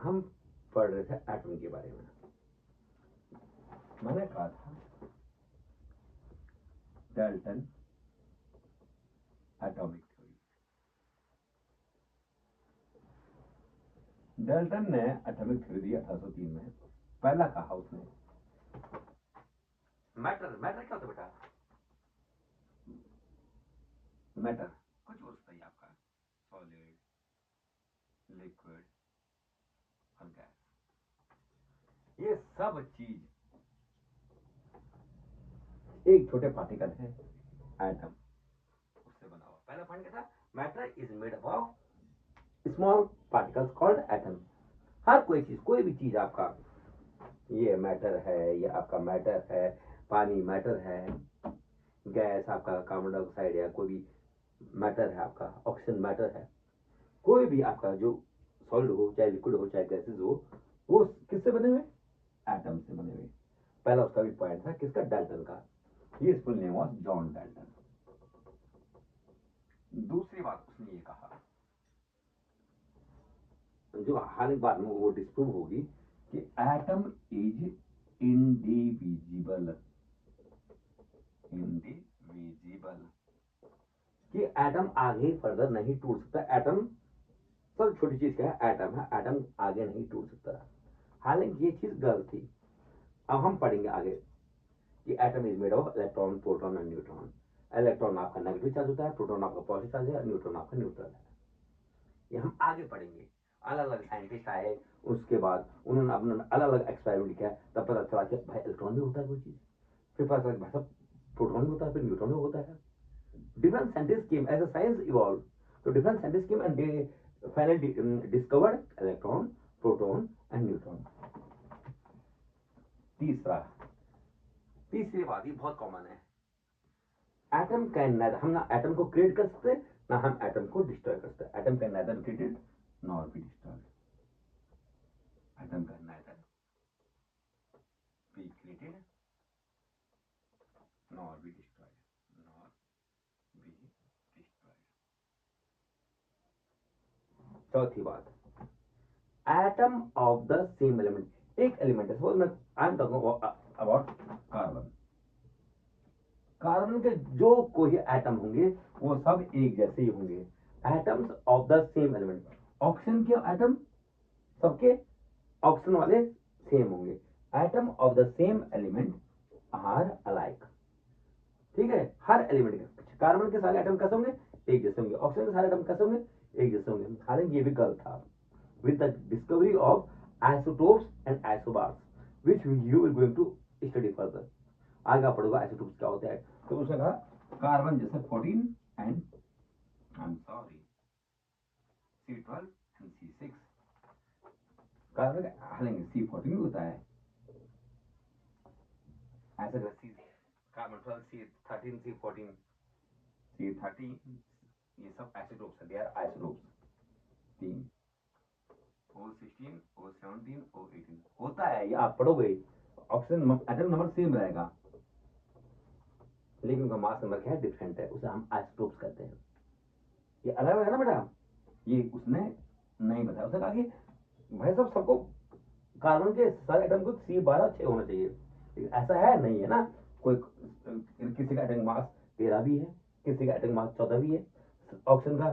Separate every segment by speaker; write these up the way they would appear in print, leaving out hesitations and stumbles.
Speaker 1: हम पढ़ रहे थे एटम के बारे में। मैंने कहा था डाल्टन एटॉमिक थ्योरी। डाल्टन ने एटॉमिक थ्योरी दी 1803 में। पहला कहा उसने मैटर। मैटर क्या होता है बेटा? मैटर कुछ हो सकता है आपका सॉलिड, लिक्विड और गैस। ये सब चीज एक छोटे पार्टिकल है एटम, उससे बना हुआ। पहला पॉइंट क्या था? Matter is made up of small particles called atom. हर कोई चीज, कोई भी चीज आपका, ये मैटर है, ये आपका मैटर है, पानी मैटर है, गैस आपका कार्बन डाइऑक्साइड है, कोई भी मैटर है, आपका ऑक्सीजन मैटर है। कोई भी आपका जो सॉलिड हो, चाहे लिक्विड हो, चाहे गैसेज हो, वो किससे बने हुए? एटम से बने हुए। पहला उसका भी पॉइंट था किसका? डाल्टन का। ये full name was John Dalton. दूसरी बात उसने ये कहा, जो हाल बाद में वो डिस्प्रूव होगी, कि एटम इज इंडिविजिबल। इंडिविजिबल कि एटम आगे फर्दर नहीं टूट सकता। एटम सब छोटी चीज क्या है? एटम है। एटम आगे नहीं टूट सकता। हालांकि ये चीज गलत थी। अब हम पढ़ेंगे आगे कि atom is made of electron, proton and neutron. Electron आपका नेगेटिव चार्ज होता है, प्रोटॉन आपका पॉजिटिव चार्ज है, न्यूट्रॉन आपका न्यूट्रल है। ये हम आगे पढ़ेंगे। अलग अलग साइंटिस्ट आए, उसके बाद उन्होंने अपना अलग अलग एक्सपेरिमेंट किया, तब पता चला कि भाई इलेक्ट्रॉन भी होता है कोई चीज। फिर पता चला कि भाई साहब प्रोटॉन भी होता है, फिर न्यूट्रॉन भी होता है। Different scientists came as a science evolved. So different scientists came and they finally discovered electron, proton and neutron. तीसरा, तीसरी बात ये बहुत कॉमन है। एटम कैन नेदर, हम ना एटम को क्रिएट कर सकते ना हम एटम को डिस्ट्रॉय कर सकते। Atom can nether created nor be destroyed. Atom can neither be created nor be destroyed. Nor be destroyed. चौथी बात, atom of the same element. एक एलिमेंट है, सपोज मैं I am talking about carbon. Carbon के जो कोई atom होंगे वो सब एक जैसे ही होंगे। Atoms of the same element. Oxygen के एटम सबके ऑक्सीजन वाले सेम होंगे। Atom of the same element are alike. ठीक है, हर एलिमेंट के, कार्बन के सारे एटम कैसे होंगे? एक जैसे होंगे। ऑक्सीजन के सारे एटम कैसे होंगे? एक जैसे होंगे। हालांकि ये भी गलत था। With the discovery of isotopes and isobars, which you will going to study further. आगे आप पढ़ोगे आइसोटोप्स क्या होता है। तो उसने कहा कार्बन जैसे 14 and I am sorry C12 and C6। Carbon हालांकि C14 भी होता है, ऐसा कार्बन 12 C13 C14 C13, ये सब आइसोटोप्स है। They are isotopes. तीन O16 O17 O18 होता है, ये आप पढ़ोगे। ऑक्सीजन एटम नंबर सेम रहेगा, लेकिन उनका मास नंबर क्या है? डिफरेंट है। उसे हम आइसोटोप्स कहते हैं। ये अलग है ना बेटा, ये उसने नहीं बताया। उसने कहा कि भाई साहब सबको कार्बन के सारे एटम को C12 6 होना चाहिए, लेकिन ऐसा है नहीं है ना। कोई किसी का एटम मास 13 भी है, किसी का एटम मास 14 भी है। ऑक्सीजन का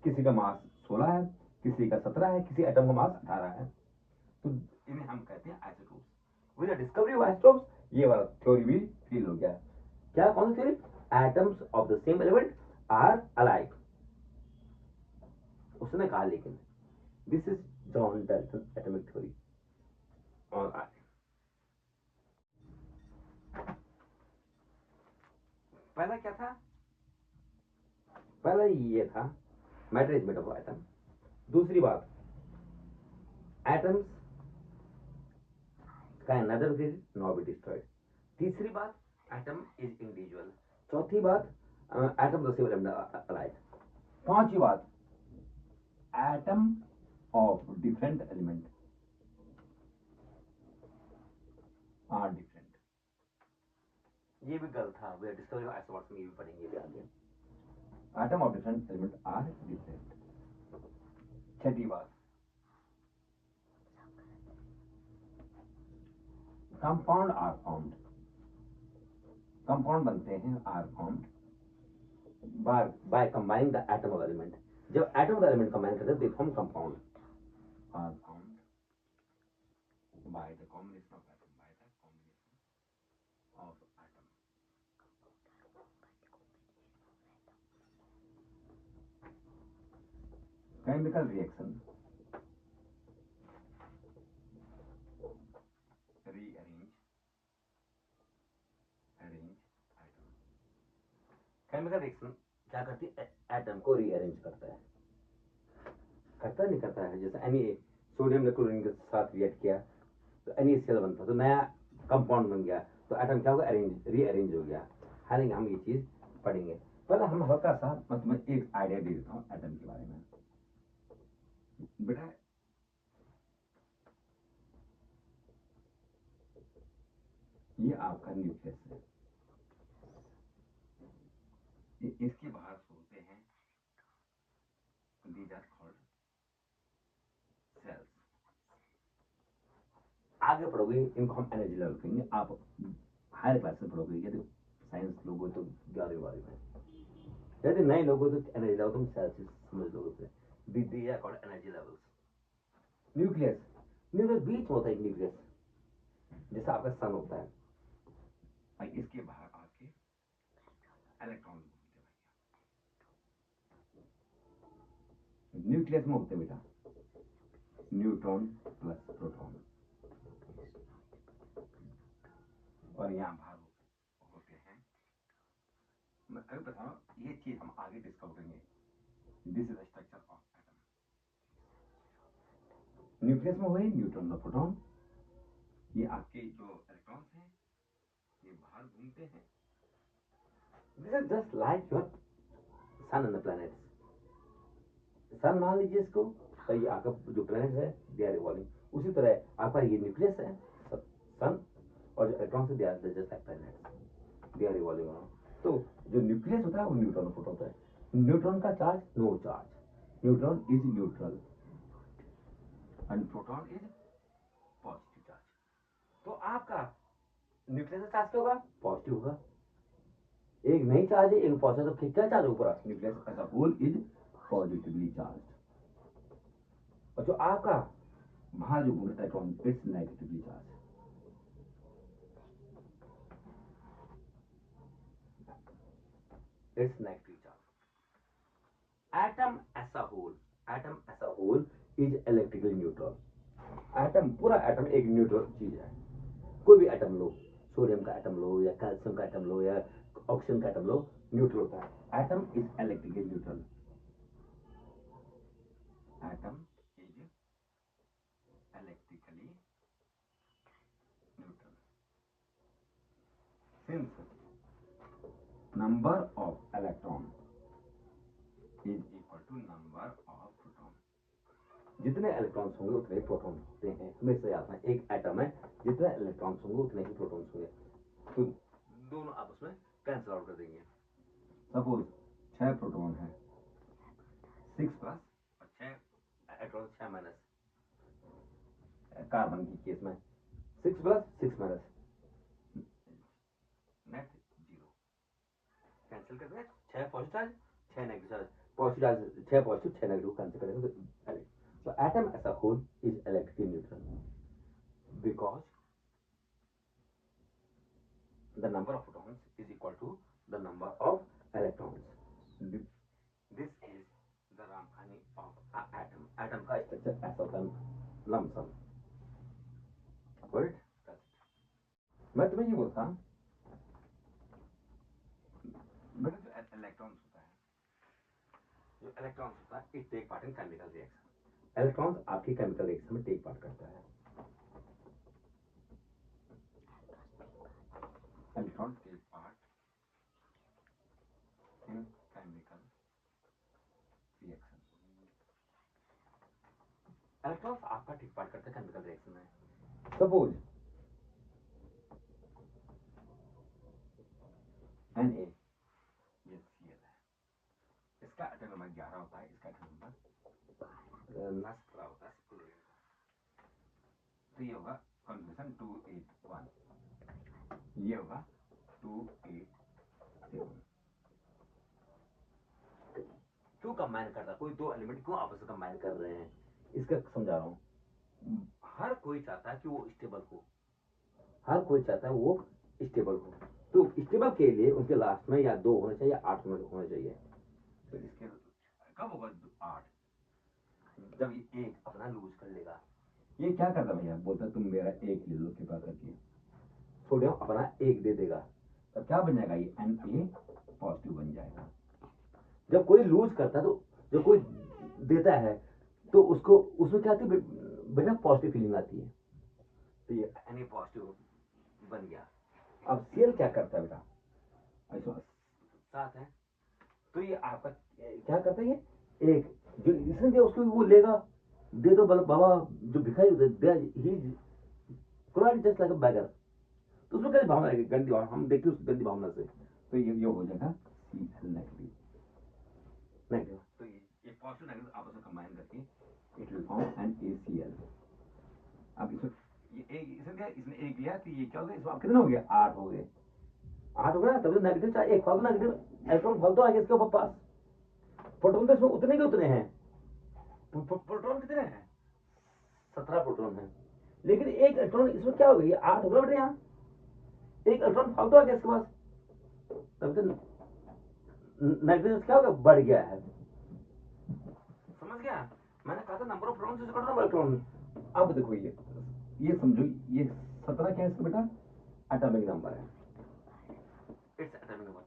Speaker 1: किसी का मास 16 है, किसी का 17 है, किसी एटम का मास 18 है। तो इन्हें हम कहते हैं isotopes. With the discovery of isotopes ये वाला थ्योरी भी फेल हो गया। क्या कौन सी theory? Atoms of the same element are alike, उसने कहा। लेकिन this is John Dalton atomic theory. और आगे पहला क्या था? पहला ये था matter is made of atom. दूसरी बात, atoms can neither be nor be destroyed. तीसरी बात, एटम इज इंडिविजुअल। चौथी बात, atom the same element alike. पांचवी बात, atom of different element are different. ये भी गलत था। वे डिस्कवरी ऑफ आइसोटोप्स में ये भी पढ़ेंगे भी आगे। Atom of different element are different. छठी बात, कंपाउंड आर फॉर्म्ड, कंपाउंड बनते हैं are formed by combining the atom of element. जब एटम ऑफ एलिमेंट कंबाइन करते हैं they form compound, are formed by the combination of atom, by the combination of atom. Chemical reaction chemical reaction क्या करती है, atom को rearrange करता है, करता नहीं करता है। जैसे एनी सोडियम ने क्लोरीन के साथ रिएक्ट किया तो NaCl बनता, तो नया कंपाउंड बन गया, तो एटम क्या होगा, अरेंज रीअरेंज हो गया। हालांकि हम ये चीज पढ़ेंगे, पहले हम हल्का सा मतलब एक आइडिया दे देता हूँ एटम के बारे में। बेटा ये आपका न्यूक्लियस है, इसके बाहर होते हैं these are called cells। आगे पढ़ोगे इनको हम एनर्जी लेवल कहेंगे, आप हायर क्लास में पढ़ोगे। यदि साइंस लोग हो तो 11वीं में, यदि नए लोग हो तो एनर्जी लेवल तुम सेल्स समझ लोगे। these are called energy levels. Nucleus, nucleus बीच में होता है, न्यूक्लियस जैसा आपका सन होता है, इसके बाहर आपके इलेक्ट्रॉन घूमते हैं। न्यूक्लियस में होते हैं बेटा न्यूट्रॉन प्लस प्रोटॉन, और यहाँ बाहर होते हैं, मैं अभी बता रहा हूँ, ये चीज हम आगे डिस्कवर करेंगे। This is the structure of atom. Nucleus में हुए न्यूट्रॉन और प्रोटॉन, ये आपके जो इलेक्ट्रॉन्स हैं ये बाहर घूमते हैं। This is just like your sun and the planets. Sun मान लीजिए इसको, तो ये आपका जो प्लैनेट्स है दे आर रिवॉल्विंग, उसी तरह आपका ये न्यूक्लियस है सन, और जो इलेक्ट्रॉन्स है they are just like planets, they are revolving around. तो जो न्यूक्लियस होता है वो न्यूट्रॉन और प्रोटॉन होता है। न्यूट्रॉन का charge no charge, neutron is neutral and proton is positive charge. तो आपका न्यूक्लियस का चार्ज क्या होगा, पॉजिटिव होगा। एक नहीं चार्ज है एक पॉजिटिव, तो क्या चार्ज होगा, nucleus as a whole is positively charge. और जो आपका बाहर जो घूमता है electron it's negatively charge. It's negative charge. Atom as a whole, atom as a whole is electrically neutral. Atom, पूरा एटम एक न्यूट्रल चीज है। कोई भी एटम लो, सोडियम का एटम लो या कैल्शियम का एटम लो या ऑक्सीजन का एटम लो, न्यूट्रल होता है। Atom is electrically neutral, atom is electrically neutral since number of electron is equal to number of proton. जितने इलेक्ट्रॉन्स होंगे उतने ही प्रोटॉन होते हैं, हमेशा याद रखना। एक एटम है, जितने इलेक्ट्रॉन्स होंगे उतने ही प्रोटॉन्स होंगे, तो दोनों आपस में कैंसिल आउट कर देंगे। सपोज 6 प्रोटॉन है, 6 प्लस और 6 इलेक्ट्रॉन, 6 माइनस कार्बन की केस में 6 प्लस 6 माइनस नेट 0, कैंसिल कर देंगे। 6 positive charge 6 negative charge, positive charge 6 positive 6 negative cancel करेंगे तो so atom as a whole is electrically neutral because the number of protons is equal to the number of electrons. This is the Ramkhani of an atom. Atom का structure ऐसा होता है, lump sum. Got it? मैं तुम्हें ये बोलता हूँ, बेटा जो इलेक्ट्रॉन्स होता है, जो इलेक्ट्रॉन्स होता है, it take part in chemical reaction. Electrons आपकी केमिकल रिएक्शन में टेक पार्ट करता है। Electron take part in chemical reaction. Electrons आपका टेक पार्ट करते हैं केमिकल रिएक्शन में। सपोज Na ये Cl है, इसका एटम नंबर 11 होता है, इसका एटम नंबर 17 होता है क्लोरीन का, तो ये होगा कॉन्फिगरेशन 281, ये होगा 287। क्यों कंबाइन कर रहा है, कोई दो एलिमेंट क्यों आपस में कंबाइन कर रहे हैं, इसका समझा रहा हूँ। हर कोई चाहता है कि वो स्टेबल हो, हर कोई चाहता है वो स्टेबल हो। तो स्टेबल के लिए उनके लास्ट में या 2 होने चाहिए, 8 में होने चाहिए। तो इसके कब होगा 8, जब ये एक अपना लूज कर लेगा। ये क्या करता भैया, बोलता तुम मेरा एक ले लो कृपा करके, सोडियम अपना एक दे देगा, तो क्या बन जाएगा, ये Na पॉजिटिव बन जाएगा। जब कोई लूज करता है, तो जब कोई देता है तो उसको उसमें क्या आती है बेटा, पॉजिटिव फीलिंग आती है, तो ये Na पॉजिटिव बन गया। अब Cl क्या करता है बेटा, ऐसा साथ है, तो ये आपका क्या करता है, ये एक जो इसने दिया उसको वो लेगा, दे दो बाबा, जो भिखारी होता है ही जस्ट लाइक अ बैगर, तो उसमें कैसी भावना आएगी, गंदी भावना, हम देखते हैं उस गंदी भावना से, तो ये हो जाएगा Cl नेगेटिव। नेगेटिव तो ये पॉजिटिव नेगेटिव आपस में कंबाइन करके it will form an ACl। अब इसमें ये एक इसमें क्या, इसमें एक लिया तो ये क्या हो गया, इसमें कितने हो गए, 8 हो गए, 8 हो गया, तभी तो नेगेटिव चाहिए, एक फालतू नेगेटिव इलेक्ट्रॉन फालतू आ गया इसके ऊपर पास। प्रोटॉन तो इसमें उतने के उतने हैं, प्रोटॉन कितने हैं, 17 प्रोटॉन है, लेकिन एक इलेक्ट्रॉन इसमें क्या हो गया, 8 हो गया बेटे, यहाँ एक इलेक्ट्रॉन फालतू आ गया इसके पास, तभी तो नेगेटिव क्या हो गया, बढ़ गया है। समझ गया, मैंने कहा था नंबर ऑफ प्रोटॉन से कट नंबर इलेक्ट्रॉन। अब देखो ये समझो, ये 17 क्या है इसका बेटा, एटॉमिक नंबर है, its atomic number.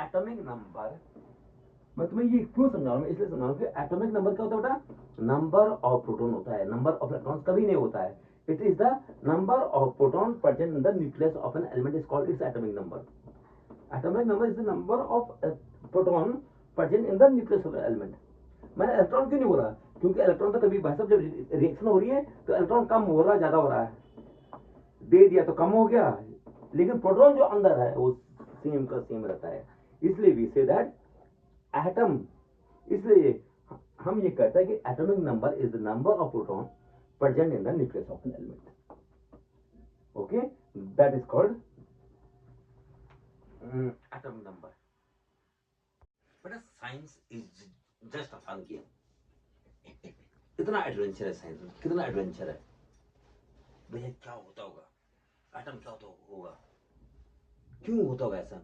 Speaker 1: Atomic number मैं तुम्हें ये क्यों समझा रहा हूँ, इसलिए समझा रहा हूँ कि एटॉमिक नंबर क्या होता है बेटा, नंबर ऑफ प्रोटॉन होता है, नंबर ऑफ इलेक्ट्रॉन्स कभी नहीं होता है। It is the number of proton present in the nucleus of an element is called its atomic number. Atomic number is the number of proton present in the nucleus of element. मैंने electron क्यों नहीं बोला, क्योंकि electron तो कभी भाई साहब जब रिएक्शन हो रही है तो इलेक्ट्रॉन कम हो रहा है, ज्यादा हो रहा है, दे दिया तो कम हो गया, लेकिन प्रोटॉन जो अंदर है वो सेम का सेम रहता है, इसलिए वी से दैट एटम। इसलिए हम ये कहते हैं कि atomic number is the number of proton present in the nucleus of an element. Okay, that is called atomic number. But science is just a fun game. इतना adventure है science में, कितना एडवेंचर है भैया, क्या होता होगा, एटम क्या होगा, क्यों होता होगा ऐसा,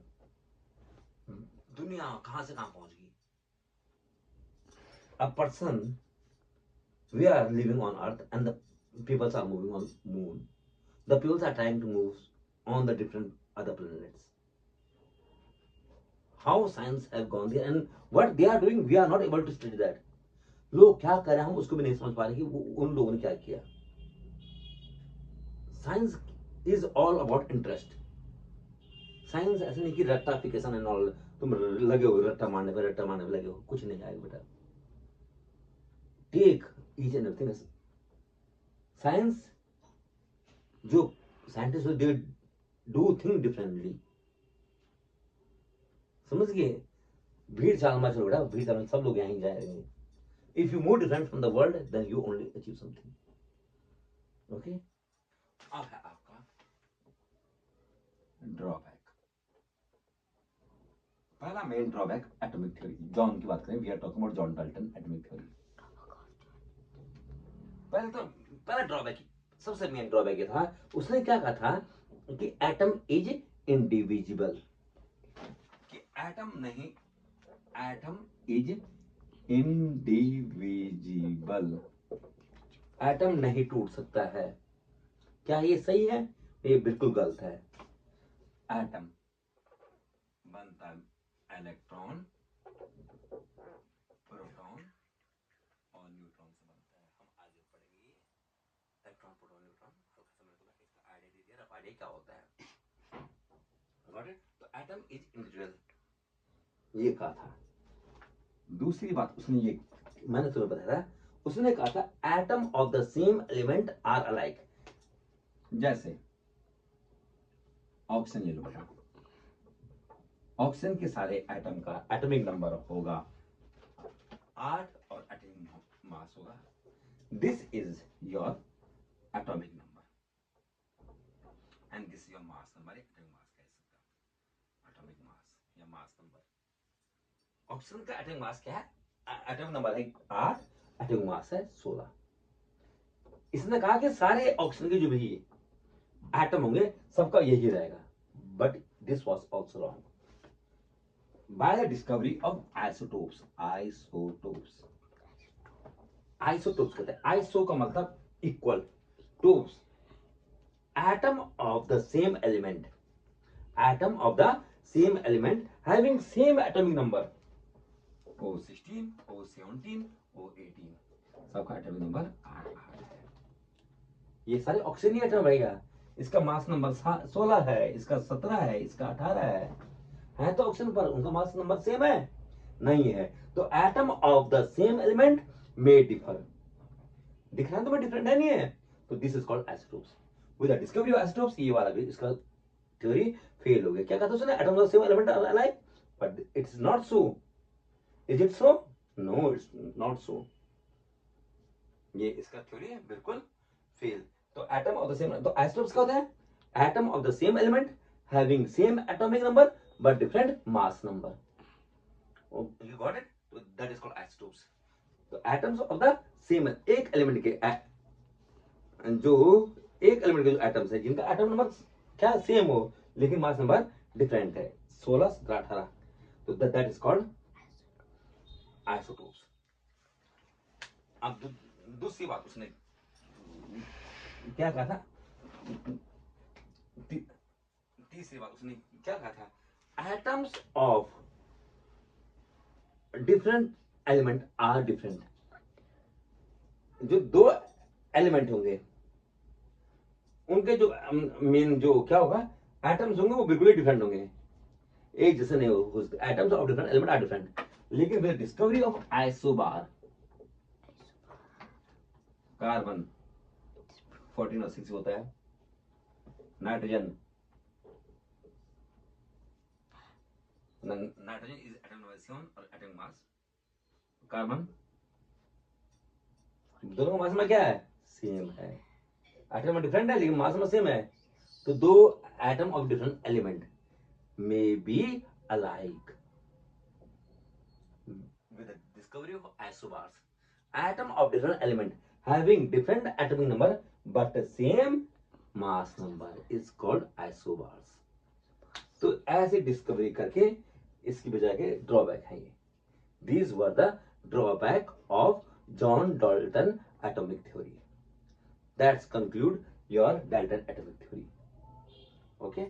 Speaker 1: दुनिया कहां से कहां पहुंच गई। A person, we are living on earth and the peoples are moving on moon, the peoples are trying to move on the different other planets. How science have gone there and what they are doing, we are not able to study that. लोग क्या कर रहे हैं हम उसको भी नहीं समझ पा रहे कि उन लोगों ने क्या किया। Science is all about interest. Science ऐसे नहीं कि रट्टाफिकेशन एंड ऑल, तुम लगे हो रट्टा मारने पे लगे हो, कुछ नहीं आएगा बेटा। Take each and everything. Science जो scientist they do think differently, समझ गए, भीड़ चाल मत चलो बेटा, भीड़ चाल में सब लोग यहीं जाएंगे। If you move different from the world then you only achieve something. Okay, अब है आपका ड्रॉबैक। पहला main drawback atomic theory, John की बात करें, we are talking about John Dalton atomic theory. पहला ड्रॉबैक, सबसे मेन ड्रॉबैक ये था, उसने क्या कहा था कि एटम इज इंडिविजिबल, कि एटम नहीं, एटम इज इंडिविजिबल, एटम नहीं टूट सकता है। क्या ये सही है? ये बिल्कुल गलत है। एटम बनता इलेक्ट्रॉन, प्रोटॉन और न्यूट्रॉन से बनता है। हम आगे पढ़ेंगे इलेक्ट्रॉन, प्रोटॉन, न्यूट्रॉन, हल्का सा मैंने तुम्हें इसका आइडिया दे दिया, रफ आइडिया क्या होता है। Got it? तो एटम इज इंडिविजुअल, ये कहा था। दूसरी बात उसने ये, मैंने तुम्हें बताया, उसने कहा था atom of the same element are alike. जैसे ऑक्सीजन ले लो बेटा, ऑक्सीजन के सारे एटम का एटॉमिक नंबर होगा 8 और एटॉमिक मास होगा। This is your atomic number. Oxygen का एटॉमिक मास क्या है? एटॉमिक नंबर है 8, एटॉमिक मास है 16। इसने कहा कि सारे ऑक्सीजन के जो भी एटम होंगे सबका यही रहेगा, but this was also wrong. By the discovery of isotopes, isotopes, isotopes कहते हैं, आइसो का मतलब equal, topes atom of the same element, atom of the same element having same atomic number, O16, O17, O18, सबका atomic number 8 है। ये सारे oxygen atom रहेगा। इसका मास नंबर 16 है, इसका 17 है, इसका 18 है तो ऑक्सीजन पर उनका मास नंबर सेम है? नहीं है। तो atom of the same element may differ, दिख रहा है तुम्हें डिफरेंट है नहीं है? तो this is called isotopes. With the discovery of isotopes ये वाला भी इसका थ्योरी फेल हो गया। क्या कहते हैं उसने? Atom of the same element are alike, but it is not so. Is it so? No, it's not so. ये इसका थ्योरी है बिल्कुल फेल। तो एटम ऑफ द सेम, तो आइसोटोप्स क्या होता है? Atom of the same element having same atomic number but different mass number. You got it? तो दैट इज कॉल्ड आइसोटोप्स। तो एटम्स ऑफ द सेम, एक एलिमेंट के जो एक एलिमेंट के जो एटम्स है जिनका एटम नंबर क्या सेम हो लेकिन मास नंबर डिफरेंट है, 16, 17, 18, तो दैट इज कॉल्ड आइसोटोप्स। अब दूसरी बात उसने क्या कहा था? तीसरी बात उसने क्या कहा था? Atoms of different element are different. जो दो एलिमेंट होंगे उनके जो मेन जो क्या होगा, एटम्स होंगे वो बिल्कुल ही डिफरेंट होंगे, एक जैसे नहीं हो। Atoms of different element are different. लेकिन with discovery of isobar, carbon 14 और 6 होता है, nitrogen, nitrogen is atom number 7 और एटॉमिक मास, कार्बन दोनों का मास में क्या है? सेम है। एटम डिफरेंट है लेकिन मास में सेम है। तो दो atom of different element may be alike. With the discovery of isobars, atom of different element having different atomic number but the same mass number is called isobars. तो ऐसे discovery करके इसकी बजाय के ड्रॉबैक है ये। These were the drawback of John Dalton atomic theory. That's conclude your Dalton atomic theory. Okay.